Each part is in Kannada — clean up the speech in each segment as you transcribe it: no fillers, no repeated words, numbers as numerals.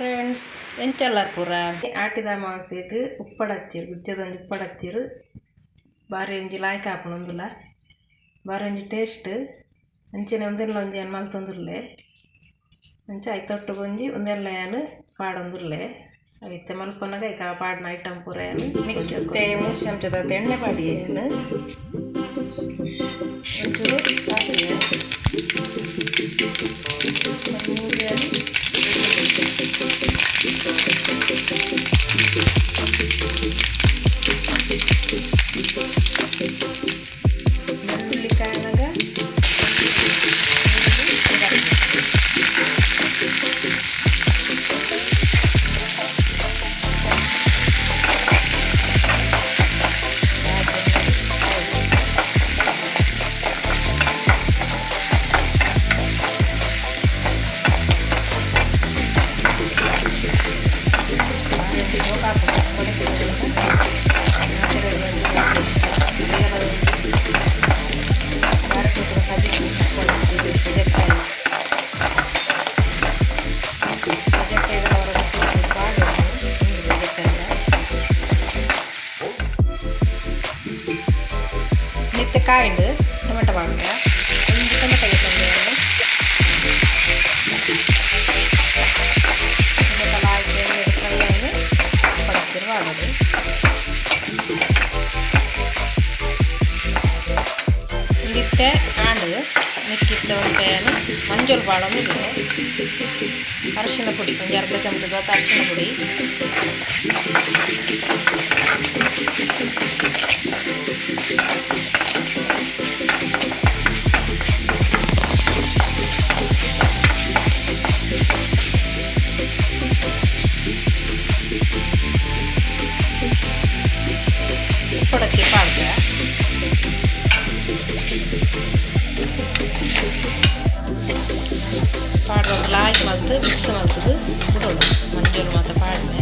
ಫ್ರೆಂಡ್ಸ್ ಎಂಚಲ್ಲರ್ ಪೂರ ಆಟಿದ ಅಮಾವಾಸ್ಯೆಗ್ ಉಪ್ಪಡಚ್ಚಿರು ಗುಜ್ಜದೊಂದು ಉಪ್ಪಡಚ್ಚಿರು ಬಾರಿ ಒಂಜಿ ಲಾಯ್ಕ್ ಆಪುಂಡುಂದುಲ ಬಾರಿ ಒಂಜಿ ಟೇಸ್ಟ್ ಅಂಚನೆ ಒಂದೆಲ್ಲ ಒಂಜಿ ಏನು ಮಲ್ತೊಂದುರ್ಲೆ ಅಂಚ ಐತೊಟ್ಟುಗೊಂಜಿ ಒಂದೆಲ್ಲ ಏನು ಪಾಡೊಂದುರ್ಲೆ ಐತೆ ಮಲ್ಪನಾಗ ಐಕ ಪಾಡಿನ ಐಟಮ್ ಪೂರ ಏನು ಮಿಚ್ಚತ್ತೆ 3 ಚಮಚದ ಎಣ್ಣೆ ಪಾಡಿ ಏನು ಒಂಚೂರು ಸಾಸಿವೆ ಕಾಯಿಂಡು ಟೊಮೆಟೊ ಬಾಡುತ್ತೆ ಒಂದು ಟೊಮೆಟೊ ಪಡತ್ತಿರು ಬಾಡೋದು ಇಲ್ಲಿತ್ತೆ ಆಂಡು ಮಿಕ್ಕಿತ್ತೆ ಒಂದೇನು ಮಂಜೂರು ಬಾಡೋದು ಅರಿಶಿನ ಪುಡಿ ಒಂದು ಅರ್ಧ ಚಮಚದ ಅರಿಶಿನ ಪುಡಿ ಉಪ್ಪಡಕ್ಕಿ ಪಾಡ್ದೆ ಪಾಡ್ರೆ ಲಾಯ್ಕ್ ಮಲ್ತು ಮಿಕ್ಸ್ ಮಲ್ತದು ಬಿಡೋಡು ಮಂಜೂರು ಮಾತ್ರ ಪಾಡ್ನೆ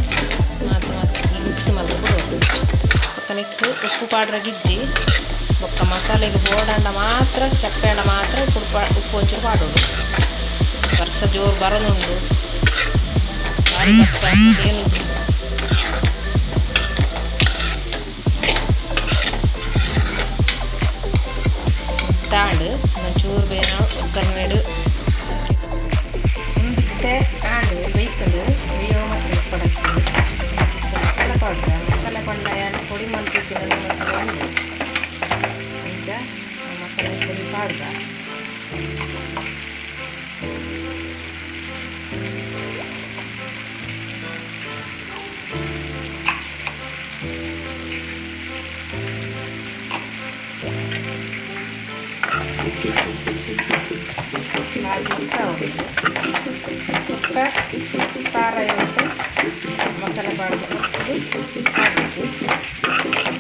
ಮಾತ್ರ ಮಿಕ್ಸ್ ಮಲ್ತು ಬಿಡೋಡು ಪಕ್ಕನಿಟ್ಟು ಉಪ್ಪು ಪಾಡ್ರೆ ಗಿಜ್ಜಿ ಬೊಕ್ಕ ಮಸಾಲೆಗೆ ಬೋಡಂಡ ಮಾತ್ರ ಚಪ್ಪೆಂಡ ಮಾತ್ರ ಉಪ್ಪು ಒಂಚೂರು ಪಾಡೋಡು ವರ್ಷ ಜೋರು ಬರೋದುಂಡು ಭಾರಿ ಕಷ್ಟ ಏನು ತಾಂಡು ಒಂಚೂರು ಬೇನ ಒಗ್ಗರಣೆಡು ಮುಂದಿತ್ತೆ ಆಂಡು ಬೇಯ್ತಡು ಬೇಯೋ ಮತ್ತು ಉಪ್ಪಡಚ್ಚಿ ಮಸಾಲೆ ಪೌಡ್ರ ಪೊಡಿ ಮಾಡ್ತಿದ್ದೀನಿ ಮಸಾಲೆ ಉಂಡು ಇಂಚ ಮಸಾಲೆ ಪೊಡಿ ಪಾಡ್ದ ಮಿಕ್ಸ್ ಆಗೋದು ಉಪ್ಪ ಖಾರ ಇವತ್ತು ಮಸಾಲೆ ಬಾಡ್ದು ಹಾಕಿದ್ದು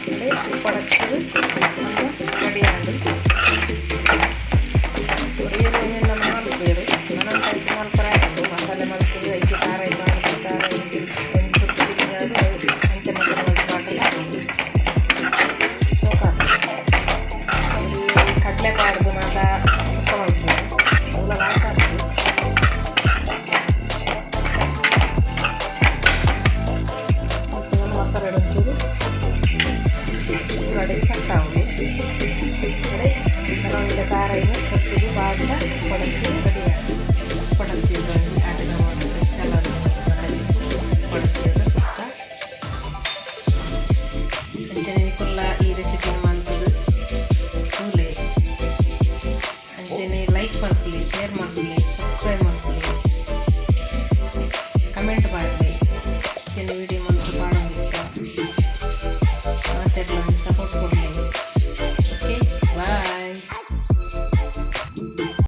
ಅದೇ ಉಪ್ಪಡಚ್ಚದು ರೆಡಿ ಆಗೋದು ಒರಿಯಲು ಮಲ್ಪೇರು ನನ್ನ ಟೈಪ್ ಮಲ್ಪರ ಆಯಿತು ಮಸಾಲೆ ಮಲ್ತೀವಿ ಐದು ಖಾರ ಮಾಡಿದ್ದು ಖಾರ ಒಂದು ಸುತ್ತ ತಿರುಗಾದ್ರು ಅಂಚೆ ಮಸಾಲೆ ಮಲ್ತು ಬಾಟಲ್ ಸೋಪ್ ಹಾಕೋದು ಕಡಲೆ ಪಾಡ್ದು ಮಾತ್ರ ಸುಕ್ಕ ಮಲ್ಪೇರು ಅವೆಲ್ಲ ಹಾಕಾಗ್ತದೆ ಮಸಾಲೆ ಇಡೋದು ಅಡಿಗೆ ಸಟ್ಟ ಆಗಿ ಅದೇ ಕೆಲವೊಂದು ಖಾರ ಏನು ಕೊತ್ತಿಗೆ ಬಾಡಿನ ಕೊಡಚ್ಚಿ ರೆಡಿ ಆಗಿ ಕೊಡಚ್ಚಿ ಆಟಿನ ಸ್ಪೆಷಲ್ ಅದು ಕೊಡಚ್ಚಿದ್ರೆ ಸುತ್ತ ಅಂಚನೆ ಕುಲ್ಲ ಈ ರೆಸಿಪಿ ಮಾಡ್ತದೆ ಕೂಲೆ ಅಂಚನೆ ಲೈಕ್ ಮಾಡ್ಕೊಳ್ಳಿ ಶೇರ್ ಮಾಡ್ಕೊಳ್ಳಿ ಸಬ್ಸ್ಕ್ರೈಬ್ ಮಾಡ್ಕೊಳ್ಳಿ ಕಮೆಂಟ್ ಮಾಡಲಿ ಅಂಚನೆ ವಿಡಿಯೋ ಮಂತು ಮಾಡೋದಿಕ್ಕ ಮಾತೆಲ್ಲ ಸಪೋರ್ಟ್ ಕೊಡಿ.